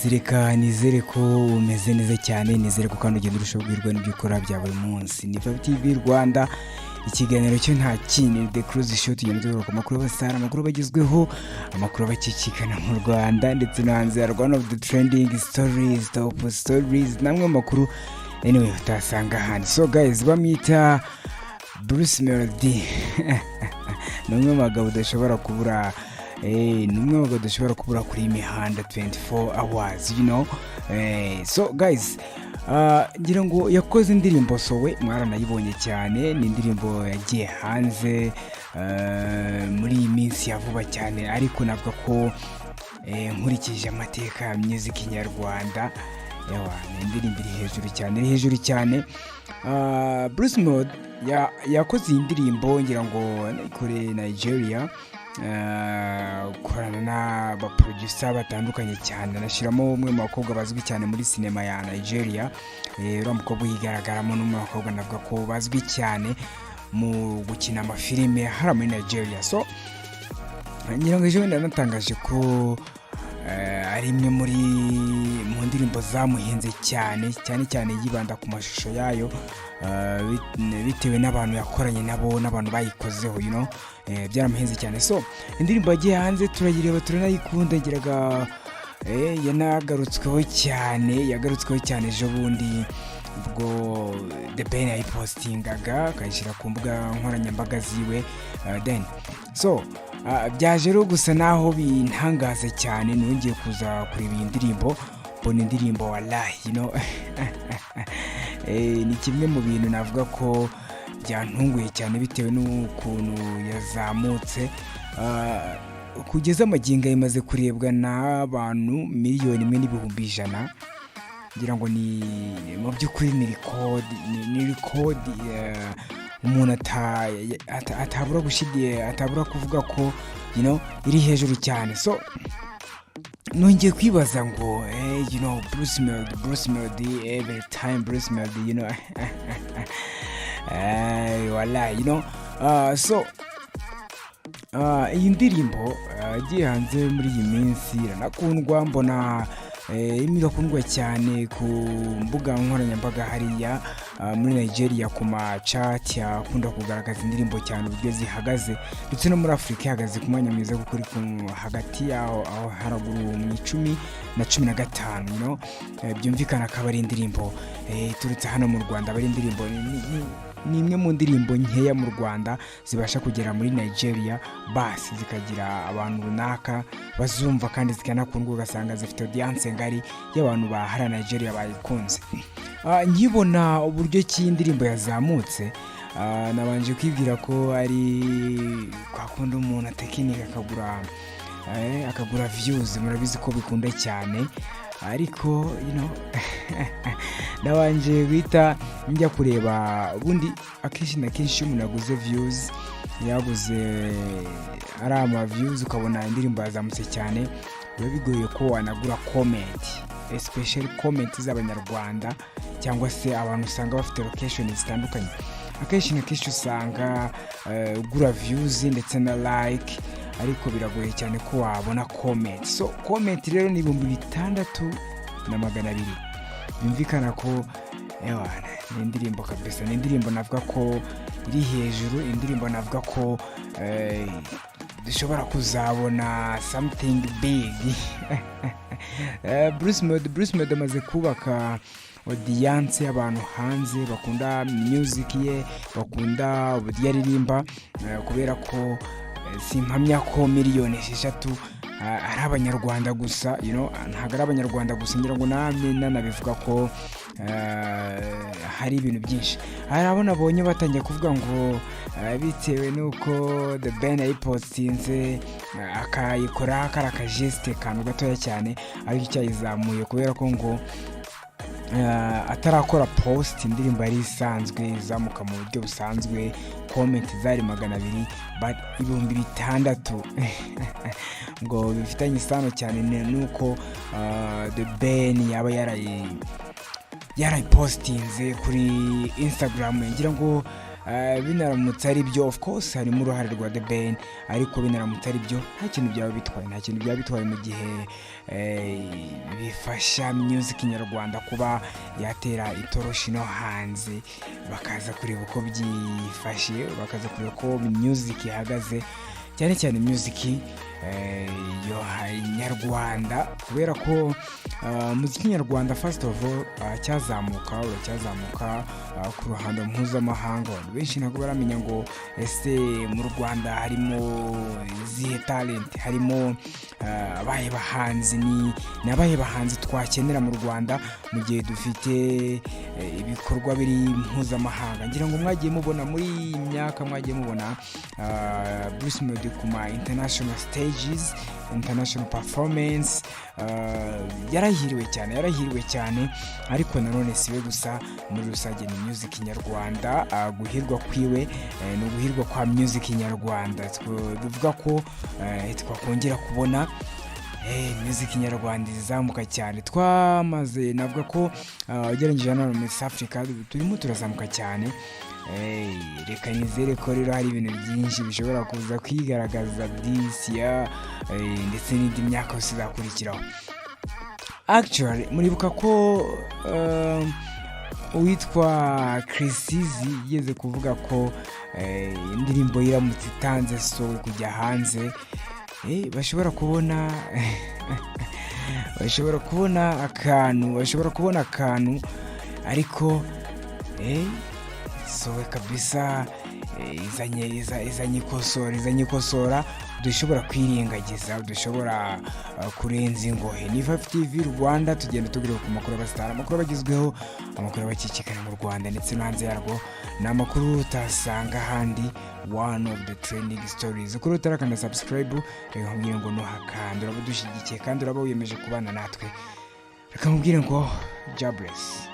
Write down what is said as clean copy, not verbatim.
nizere ko umeze neza cyane, nizere ko kandi ugenda urushaho guhirwa n'ibyo ukora bya buri munsi. Ni Fyve-tvrwanda, ikiganiro cyo nta kindi, the cruise show, tugenda tugaruka ku makuru y'abasitari, amakuru bagezweho, amakuru bakikikana mu Rwanda ndetse no hanze yarwo, one of the trending stories, top stories, namwe makuru anyway utasanga handi. So guys, bamwita Melodie namwe magabo udashobora kubura numwe bagabo udashobora kubura kuri imihanda 24 hours, you know. So guys, ngira ngo yakoze indirimbo sowe mwaranayibonye cyane, ni indirimbo yagiye hanze muri iyi minsi ya vuba cyane, ariko navuga ko nkurikije amateka ya music nyarwanda ni indirimbo iri hejuru cyane. Melodie yakoze indirimbo ngira ngo kuri Nigeria, korana n'abaproducer batandukanye cyane, anashiramo umwe mu bakobwa bazwi cyane muri sinema ya Nigeria. Uriya mukobwa yigaragaramo n'umwe mu bakobwa navuga ko bazwi cyane mu gukina amafilime hara muri Nigeria. So ngira ngo ejo natangaje ko ari imwe mu ndirimbo zamuhenze cyane yibanda ku mashusho yayo, bitewe n'abantu yakoranye nabo n'abantu bayikozeho, you know. Byaramuhenze cyane. So indirimbo yagiye hanze turayireba, turanayikunda, ngiraga yagarutsweho cyane ejo bundi ubwo The Ben yayipostingaga akayishyira ku mbuga nkoranyambaga ziwe. Then so byaje rero gusa naho bintangaze cyane, nongeye kuza kureba iyi ndirimbo, mbona indirimbo wallahi, you know. Ni kimwe mu bintu navuga ko byantunguye cyane bitewe n'ukuntu yazamutse. Kugeza amagingo yamaze kurebwa n'abantu 1,100,000. ngira ngo ni mu by'ukuri ni record umuntu atabura gushidiye, atabura kuvuga ko, you know, iri hejuru cyane. So nongeye kwibaza ngo you know, Bruce Melodie every time Bruce Melodie, you know. Wallahi, you know. So iyi ndirimbo yagiye hanze muri iyi minsi, iranakundwa, mbona irakundwa cyane ku mbuga nkoranyambaga hariya muri Nigeria, ku machat yakunda kugaragaza indirimbo cyane uburyo zihagaze, ndetse no muri Afrika ihagaze ku mwanya mwiza kuko iri hagati yaho haraguru mu 10 na 15, you know. Byumvikana akaba ari indirimbo turutse hano mu Rwanda, bari indirimbo ni imwe mu ndirimbo nkeya mu Rwanda zibasha kugera muri Nigeria, basi zikagira abantu runaka bazumva kandi zikanakundwa, ugasanga zifite audience ngari y'abantu bahara Nigeria bayikunze. Nkibona uburyo ki indirimbo yazamutse, nabanje kwibwira ko ari kwakunda umuntu atekinika akagura views, murabizi ko bikunda cyane, ariko you know. Nabanje bita njya kureba ubundi akenshi umuntu aguze views, yaguze arama views, ukabona indirimbo yazamutse cyane, biba bigoye ko wanagura comment, especially comment z'abanyarwanda cyangwa se abantu usanga bafite location zitandukanye. Akenshi usanga ugura views ndetse na like, ariko biragoye cyane ko wabona comment. So comment rero ni 6,200. Byumvikana ko ni indirimbo kabisa, ni indirimbo navuga ko iri hejuru, indirimbo navuga ko dushobora kuzabona something big. Bruce Melodie amaze kubaka audience y'abantu hanze bakunda music ye, bakunda uburyo aririmba, kubera ko simpamya ko 6,000,000 ari abanyarwanda gusa, you know. Ntabwo ari abanyarwanda gusa, ngira ngo namwe nanabivuga ko hari ibintu byinshi. Hari abo nabonye batangiye kuvuga ngo bitewe nuko The Ben yayipostinze akayikora akageste kantu gatoya cyane, ariko icyayizamuye kubera ko ngo atarakora post, indirimbo yari isanzwe izamuka mu buryo busanzwe, comment zari 200, but 6,000 ngo bifitanye isano cyane nuko The Ben yaba yarayipostinze kuri Instagram. Ngira ngo binaramutse ari byo, of course harimo uruhare rwa The Ben, ariko binaramutse ari byo nta kintu byaba bitwaye mu gihe bifasha music nyarwanda kuba yatera itoroshi no hanze, bakaza kureba uko byifashe, bakaza kureba ko music ihagaze, cyane cyane music yo nyarwanda, kubera ko muziki nyarwanda first of all cyazamuka ku ruhando mpuzamahanga. Abantu benshi ntabwo baramenya ngo ese mu Rwanda harimo izihe talent, harimo abahe bahanzi, n'abahe bahanzi twakenera mu Rwanda mu gihe dufite ibikorwa biri mpuzamahanga. Ngira ngo mwagiye mubona muri iyi myaka, mwagiye mubona Bruce Melodie ku ma international stages, international performance, yarahiriwe cyane, ariko nanone siwe gusa, muri rusange ni music nyarwanda. Guhirwa kwiwe no guhirwa kwa music nyarwanda, bivuga ko twakongera kubona music nyarwanda izamuka cyane. Twamaze navuga ko ugereranyije hano muri South Africa turimo turazamuka cyane. Reka nizere ko rero hari ibintu byinshi bishobora kuza kwigaragaza this year, ndetse n'indi myaka yose izakurikiraho. Actually muribuka ko uwitwa Eazy yigeze kuvuga ko indirimbo iramutse itanze sowe kujya hanze, bashobora kubona akantu, ariko sowe kabisa izanye ikosora dushobora kwirengagiza, dushobora kurenza ingohe. Ni Fyve-tvrwanda, tugenda tugura ku makuru abasitara, amakuru bagizweho, amakuru abakikikana mu Rwanda ndetse no hanze yarwo, ni amakuru utasanga ahandi, one of the trending stories. Kuri utarakanda subscribe, reka nkubwire ngo nuhakanda, uraba dushyigikiye kandi uraba wiyemeje kubana natwe, reka nkubwire ngo jobless.